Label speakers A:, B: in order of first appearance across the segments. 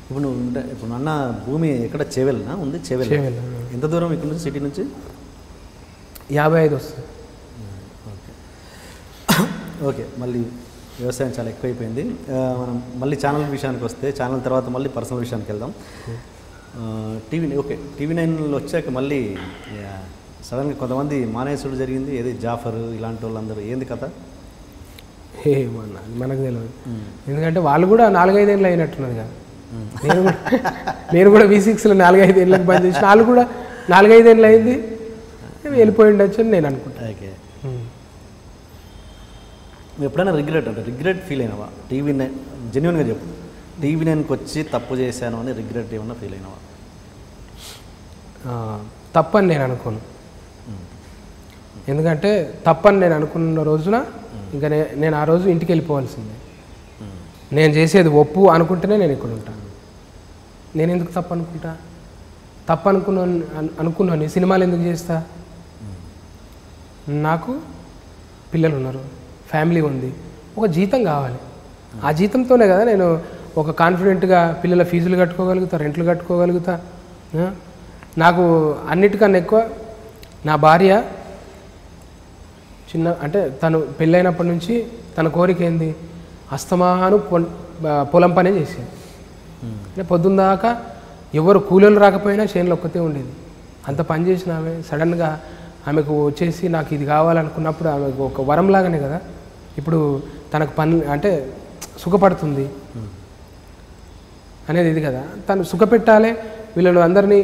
A: ఇప్పుడు నువ్వు ఇప్పుడు అన్న భూమి ఎక్కడ చేవెల్నా ఉంది? చేవెల్. ఎంత దూరం ఇక్కడ నుంచి సిటీ నుంచి?
B: 55 వస్తుంది.
A: Okay okay. మళ్ళీ వ్యవసాయం చాలా ఎక్కువైపోయింది. మనం మళ్ళీ ఛానల్ విషయానికి వస్తే, ఛానల్ తర్వాత మళ్ళీ పర్సనల్ విషయానికి వెళ్దాం. టీవీ 9లో వచ్చాక మళ్ళీ సడన్గా కొంతమంది మానేసుడు జరిగింది. ఏది జాఫర్ ఇలాంటి వాళ్ళందరూ ఏంది కథ?
B: ఏమన్నా మనకు తెలియదు. ఎందుకంటే వాళ్ళు కూడా 4-5 ఏళ్ళు అయినట్టున్నది కదా. నేను కూడా V6లో 4-5 ఏళ్ళకి బంద్ చేసి వాళ్ళు కూడా 4-5 ఏళ్ళు అయింది, వెళ్ళిపోయి ఉండొచ్చు అని నేను అనుకుంటాను.
A: ఓకే. ఎప్పుడైనా రిగ్రెట్ ఫీల్ అయినావా? టీవీ 9 జెన్యున్గా చెప్పు, టీవీ 9కి వచ్చి తప్పు చేశాను అని రిగ్రెట్ ఏమన్నా ఫీల్ అయినావా?
B: తప్పని నేను అనుకోను. ఎందుకంటే తప్పని నేను అనుకున్న రోజున ఇంకా నేను ఆ రోజు ఇంటికి వెళ్ళిపోవాల్సిందే. నేను చేసేది ఒప్పు అనుకుంటేనే నేను ఇక్కడ ఉంటాను. నేను ఎందుకు తప్పు అనుకుంటా? తప్పు అనుకున్నాను సినిమాలు ఎందుకు చేస్తా? నాకు పిల్లలు ఉన్నారు, ఫ్యామిలీ ఉంది, ఒక జీతం కావాలి. ఆ జీతంతోనే కదా నేను ఒక కాన్ఫిడెంట్గా పిల్లల ఫీజులు కట్టుకోగలుగుతా, రెంట్లు కట్టుకోగలుగుతా. నాకు అన్నిటికన్నా ఎక్కువ నా భార్య అంటే తను పెళ్ళైనప్పటి నుంచి తన కోరిక ఏంది, అస్తమాను పొలం పనే చేసేది. అంటే పొద్దున్న దాకా ఎవరు కూలీలు రాకపోయినా చేనులో ఒక్కతే ఉండేది. అంత పని చేసిన ఆమె సడన్గా ఆమెకు వచ్చేసి నాకు ఇది కావాలనుకున్నప్పుడు ఆమెకు ఒక వరంలాగానే కదా ఇప్పుడు తనకు పని అంటే సుఖపడుతుంది అనేది ఇది కదా. తను సుఖపెట్టాలి, వీళ్ళను అందరినీ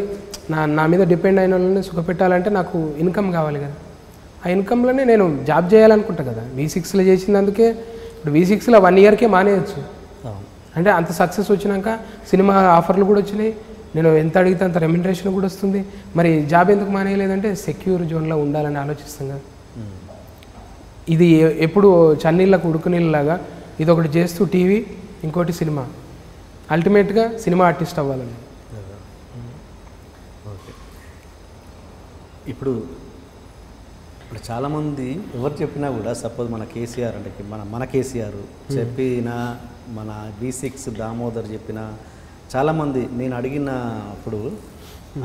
B: నా మీద డిపెండ్ అయిన వాళ్ళని సుఖపెట్టాలంటే నాకు ఇన్కమ్ కావాలి కదా. ఆ ఇన్కంలోనే నేను జాబ్ చేయాలనుకుంటా కదా. V6లో చేసినందుకే ఇప్పుడు V6లో 1 ఇయర్కే మానేయచ్చు. అంటే అంత సక్సెస్ వచ్చినాక సినిమా ఆఫర్లు కూడా వచ్చినాయి, నేను ఎంత అడిగితే అంత రెమ్యునరేషన్ కూడా వస్తుంది. మరి జాబ్ ఎందుకు మానేయలేదంటే సెక్యూర్ జోన్లో ఉండాలని ఆలోచిస్తాం కదా. ఇది ఎప్పుడు చన్నీళ్ళకు ఉడుకునీళ్ళలాగా ఇది ఒకటి చేస్తూ టీవీ, ఇంకోటి సినిమా, అల్టిమేట్గా సినిమా ఆర్టిస్ట్ అవ్వాలని.
A: ఓకే. ఇప్పుడు చాలామంది ఎవరు చెప్పినా కూడా సపోజ్ మన కేసీఆర్ అంటే మన కేసీఆర్ చెప్పిన, మన V6 దామోదర్ చెప్పిన, చాలామంది నేను అడిగినప్పుడు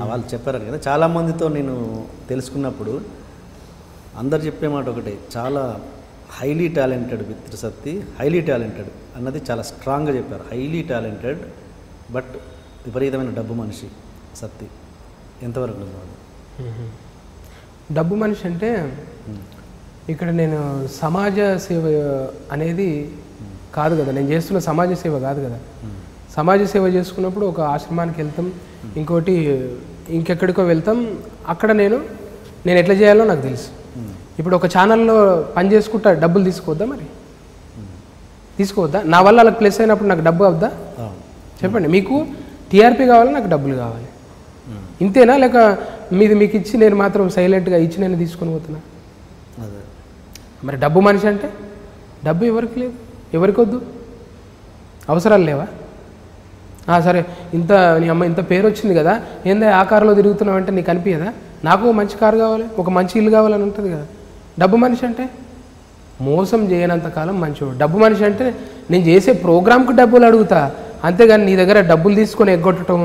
A: వాళ్ళు చెప్పారు కదా, చాలామందితో నేను తెలుసుకున్నప్పుడు అందరు చెప్పే మాట ఒకటే, చాలా హైలీ టాలెంటెడ్ త్రిసత్తి, హైలీ టాలెంటెడ్ అన్నది చాలా స్ట్రాంగ్గా చెప్పారు. హైలీ టాలెంటెడ్ బట్ విపరీతమైన డబ్బు మనిషి సత్తి. ఎంతవరకు నిజం?
B: డబ్బు మనిషి అంటే ఇక్కడ నేను సమాజ సేవ అనేది కాదు కదా, నేను చేస్తున్న సమాజ సేవ కాదు కదా. సమాజ సేవ చేసుకున్నప్పుడు ఒక ఆశ్రమానికి వెళ్తాం, ఇంకోటి ఇంకెక్కడికో వెళ్తాం. అక్కడ నేను ఎట్లా చేయాలో నాకు తెలుసు. ఇప్పుడు ఒక ఛానల్లో పని చేసుకుంటా డబ్బులు తీసుకోవద్దా? మరి తీసుకోవద్దా? నా వల్ల వాళ్ళకి ప్లస్ అయినప్పుడు నాకు డబ్బు అవుద్దా? చెప్పండి. మీకు టీఆర్పీ కావాలి, నాకు డబ్బులు కావాలి, ఇంతేనా? లేక మీకు ఇచ్చి నేను మాత్రం సైలెంట్గా ఇచ్చి నేను తీసుకొని పోతున్నా? మరి డబ్బు మనిషి అంటే డబ్బు ఎవరికి లేదు, ఎవరికి వద్దు, అవసరాలు లేవా? సరే, నీ అమ్మ ఇంత పేరు వచ్చింది కదా, ఏందా ఆ కారులో తిరుగుతున్నావు అంటే నీకు అనిపించదా? నాకు మంచి కారు కావాలి, ఒక మంచి ఇల్లు కావాలని ఉంటుంది కదా. డబ్బు మనిషి అంటే మోసం చేయనంతకాలం మంచివాడు. డబ్బు మనిషి అంటే నేను చేసే ప్రోగ్రామ్కి డబ్బులు అడుగుతా, అంతేగాని నీ దగ్గర డబ్బులు తీసుకొని ఎగ్గొట్టడం,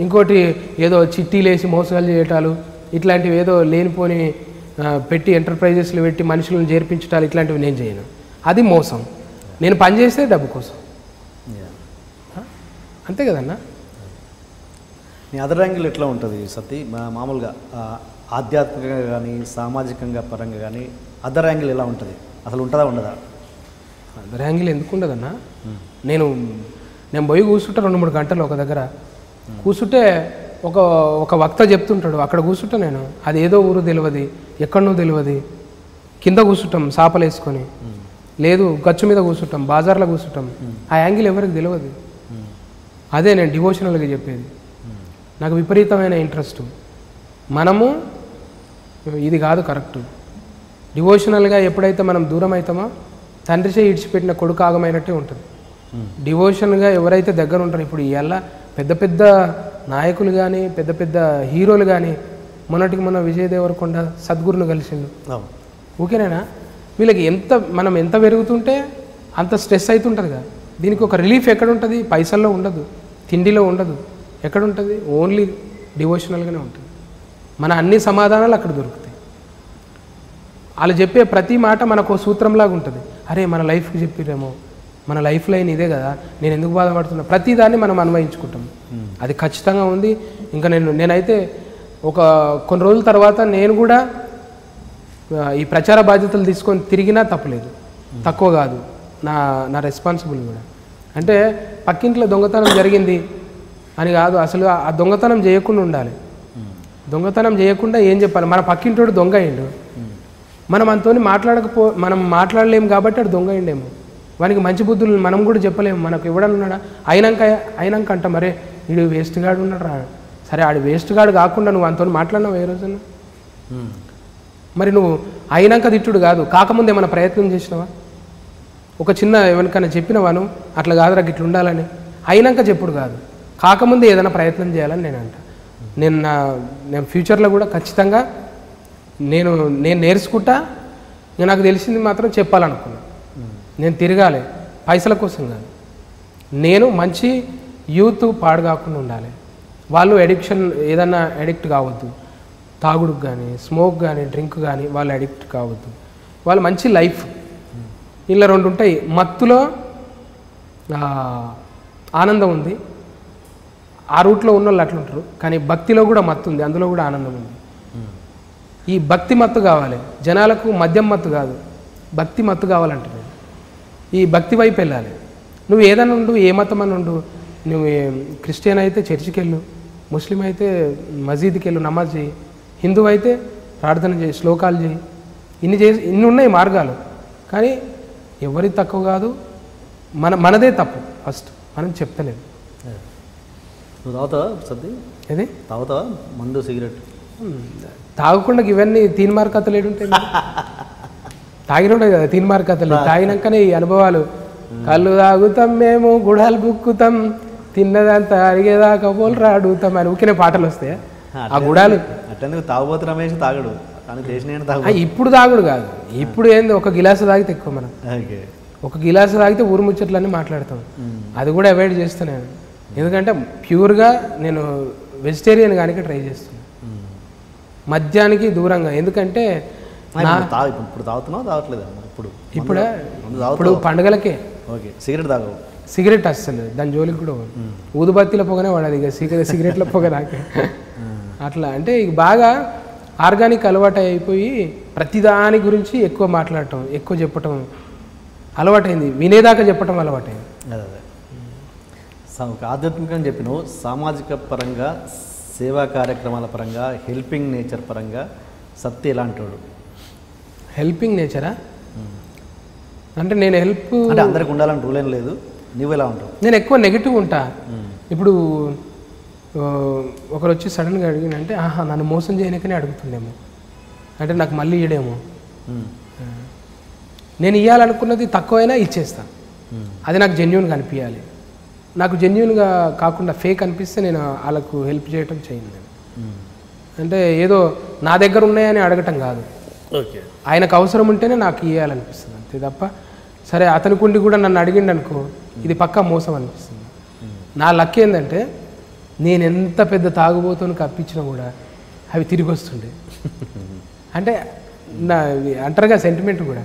B: ఇంకోటి ఏదో చిట్టీలు వేసి మోసాలు చేయటాలు, ఇట్లాంటివి ఏదో లేనిపోని పెట్టి ఎంటర్ప్రైజెస్లు పెట్టి మనుషులను చేర్పించటాలు, ఇట్లాంటివి నేను చేయను. అది మోసం. నేను పని చేస్తే డబ్బు కోసం, అంతే కదన్నా.
A: నీ అదర్ యాంగిల్ ఎట్లా ఉంటుంది సతీ? మామూలుగా ఆధ్యాత్మికంగా కానీ సామాజికంగా పరంగా కానీ అదర్ యాంగిల్ ఎలా ఉంటుంది? అసలు ఉంటుందా ఉండదా?
B: అదర్ యాంగిల్ ఎందుకు ఉండదన్నా? నేను పోయి కూర్చుంటా 2-3 గంటలు ఒక దగ్గర కూర్చుంటే ఒక వక్త చెప్తుంటాడు, అక్కడ కూర్చుంటా నేను. అది ఏదో ఊరు తెలియదు, ఎక్కడనో తెలియదు, కింద కూర్చుంటాం సాపలు వేసుకొని, లేదు గచ్చు మీద కూర్చుంటాం, బాజార్లో కూర్చుంటాం. ఆ యాంగిల్ ఎవరికి తెలియదు. అదే నేను డివోషనల్గా చెప్పేది. నాకు విపరీతమైన ఇంట్రెస్ట్. మనము ఇది కాదు కరెక్ట్. డివోషనల్గా ఎప్పుడైతే మనం దూరం అవుతామో తండ్రిచే ఇడిచిపెట్టిన కొడుకు ఆగమైనట్టే ఉంటుంది. డివోషన్గా ఎవరైతే దగ్గర ఉంటారో, ఇప్పుడు ఇలా పెద్ద పెద్ద నాయకులు కానీ పెద్ద పెద్ద హీరోలు కానీ, మొన్న విజయ్ దేవరకొండ సద్గురును కలిసిండు, ఓకేనేనా? వీళ్ళకి మనం ఎంత పెరుగుతుంటే అంత స్ట్రెస్ అవుతుంటుంది కదా. దీనికి ఒక రిలీఫ్ ఎక్కడ ఉంటుంది? పైసల్లో ఉండదు, తిండిలో ఉండదు, ఎక్కడ ఉంటుంది? ఓన్లీ డివోషనల్గానే ఉంటుంది. మన అన్ని సమాధానాలు అక్కడ దొరుకుతాయి. వాళ్ళు చెప్పే ప్రతి మాట మనకు సూత్రంలాగా ఉంటుంది. అరే మన లైఫ్కి చెప్పిరేమో, మన లైఫ్ లైన్ ఇదే కదా, నేను ఎందుకు బాధపడుతున్నా, ప్రతిదాన్ని మనం అన్వయించుకుంటాం. అది ఖచ్చితంగా ఉంది. ఇంకా నేనైతే కొన్ని రోజుల తర్వాత నేను కూడా ఈ ప్రచార బాధ్యతలు తీసుకొని తిరిగినా తప్పలేదు, తక్కువ కాదు. నా రెస్పాన్సిబుల్ కూడా. అంటే పక్కింట్లో దొంగతనం జరిగింది అని కాదు, అసలు ఆ దొంగతనం చేయకుండా ఉండాలి. దొంగతనం చేయకుండా ఏం చెప్పాలి? మన పక్కింటోడు దొంగ అయ్యిండు, మనం అంతోని మనం మాట్లాడలేము కాబట్టి అటు దొంగ అయ్యిండేమో. వానికి మంచి బుద్ధులు మనం కూడా చెప్పలేము. మనకు ఇవ్వడానికి ఉన్నాడా? అయినాక అంట మరే వీడు వేస్ట్ గాడు ఉన్నాడు రా. సరే ఆడు వేస్ట్ గాడు కాకుండా నువ్వు అంతో మాట్లాడినావు ఏ రోజున? మరి నువ్వు అయినాక తిట్టుడు కాదు, కాకముందు ఏమైనా ప్రయత్నం చేసినావా? ఒక చిన్న ఎవరికైనా చెప్పినవాను అట్లా కాదురా ఇట్లా ఉండాలని? అయినాక చెప్పుడు కాదు, కాకముందు ఏదైనా ప్రయత్నం చేయాలని నేను అంట. నేను ఫ్యూచర్లో కూడా ఖచ్చితంగా నేను నేర్చుకుంటా. నాకు తెలిసింది మాత్రం చెప్పాలనుకున్నా. నేను తిరగాలి, పైసల కోసం కాదు. నేను మంచి యూత్ పాడు కాకుండా ఉండాలి. వాళ్ళు ఏదన్నా అడిక్ట్ కావద్దు, తాగుడుకు కానీ, స్మోక్ కానీ, డ్రింక్ కానీ వాళ్ళు అడిక్ట్ కావద్దు. వాళ్ళు మంచి లైఫ్. ఇలా రెండు ఉంటాయి. మత్తులో ఆనందం ఉంది, ఆ రూట్లో ఉన్న వాళ్ళు అట్లుంటారు. కానీ భక్తిలో కూడా మత్తు ఉంది, అందులో కూడా ఆనందం ఉంది. ఈ భక్తి మత్తు కావాలి జనాలకు, మద్యం మత్తు కాదు, భక్తి మత్తు కావాలంటారు. ఈ భక్తి వైపు వెళ్ళాలి. నువ్వు ఏదైనా ఉండు, ఏ మతం అని ఉండు. నువ్వు క్రిస్టియన్ అయితే చర్చికి వెళ్ళు, ముస్లిం అయితే మసీద్కి వెళ్ళు, నమాజ్ చేయి, హిందూ అయితే ప్రార్థన చేయి, శ్లోకాలు చేయి. ఇన్ని ఉన్నాయి మార్గాలు. కానీ ఎవరి తక్కువ కాదు, మనదే తప్పు. ఫస్ట్ మనం చెప్తలేదు.
A: నువ్వు తాగుతావా సద్ది?
B: ఏది
A: తాగుతావా? మందు, సిగరెట్
B: తాగకుండా ఇవన్నీ తీన్మార్ కథలు ఏడుంటాయి? తాగినోడే కదా తీన్మార్ కథలు. తాగినాకనే ఈ అనుభవాలు. కళ్ళు తాగుతాం మేము, గుడాలు బుక్కుతాం, తిన్నదంతా అడిగేదాకా పోలు అడుగుతాం అని ఊకినే పాటలు వస్తాయి. ఆ గుడాలు
A: అట్లా తాగుబోతు రమేష్ తాగడు, కానీ చేసిన తాగు.
B: ఇప్పుడు తాగుడు కాదు, ఇప్పుడు ఏంది ఒక గిలాసు తాగితే ఎక్కువ. మనం ఒక గిలాసు తాగితే ఊరు ముచ్చట్లన్నీ మాట్లాడతాం. అది కూడా అవాయిడ్ చేస్తున్నాను. ఎందుకంటే ప్యూర్గా నేను వెజిటేరియన్ కానీ ట్రై చేస్తున్నాను, మద్యానికి దూరంగా. ఎందుకంటే
A: ఇప్పుడు తాగుతున్నావు, తాగట్లేదు?
B: ఇప్పుడు పండుగలకే.
A: ఓకే. సిగరెట్ తాగవు?
B: సిగరెట్ అస్సలు దాని జోలికి కూడా ఊదుబత్తిల పొగనే వాడదు, ఇక సిగరెట్ల పొగ నాకే. అట్లా అంటే ఇక బాగా ఆర్గానిక్ అలవాటు అయిపోయి ప్రతిదాని గురించి ఎక్కువ మాట్లాడటం, ఎక్కువ చెప్పటం అలవాటైంది. వినేదాకా చెప్పటం అలవాటైంది.
A: అదే ఒక ఆధ్యాత్మికంగా చెప్పినావు. సామాజిక పరంగా, సేవా కార్యక్రమాల పరంగా, హెల్పింగ్ నేచర్ పరంగా సత్తి ఎలాంటోడు?
B: హెల్పింగ్ నేచరా అంటే నేను
A: అంటే అందరికి ఉండాలని రూల్ ఏం లేదు. నువ్వు ఎలా ఉంటావు?
B: నేను ఎక్కువ నెగిటివ్ ఉంటా. ఇప్పుడు ఒకరు వచ్చి సడన్గా అడిగినంటే నన్ను మోసం చేయనికనే అడుగుతుండేమో, అంటే నాకు మళ్ళీ ఇయ్యడేమో. నేను ఇవ్వాలనుకున్నది తక్కువైనా ఇచ్చేస్తాను. అది నాకు జెన్యూన్గా అనిపించాలి. నాకు జెన్యూన్గా కాకుండా ఫేక్ అనిపిస్తే నేను వాళ్ళకు హెల్ప్ చేయటం చేయను. నేను అంటే ఏదో నా దగ్గర ఉన్నాయని అడగటం కాదు, ఆయనకు అవసరం ఉంటేనే నాకు ఇవ్వాలనిపిస్తుంది అంతే తప్ప, సరే అతనికి ఉండి కూడా నన్ను అడిగిండు అనుకో, ఇది పక్కా మోసం అనిపిస్తుంది. నా లక్ ఏంటంటే నేను ఎంత పెద్ద తాగుబోతుని కప్పించినా కూడా అవి తిరిగి వస్తుండే. అంటే నా అంటారుగా సెంటిమెంట్ కూడా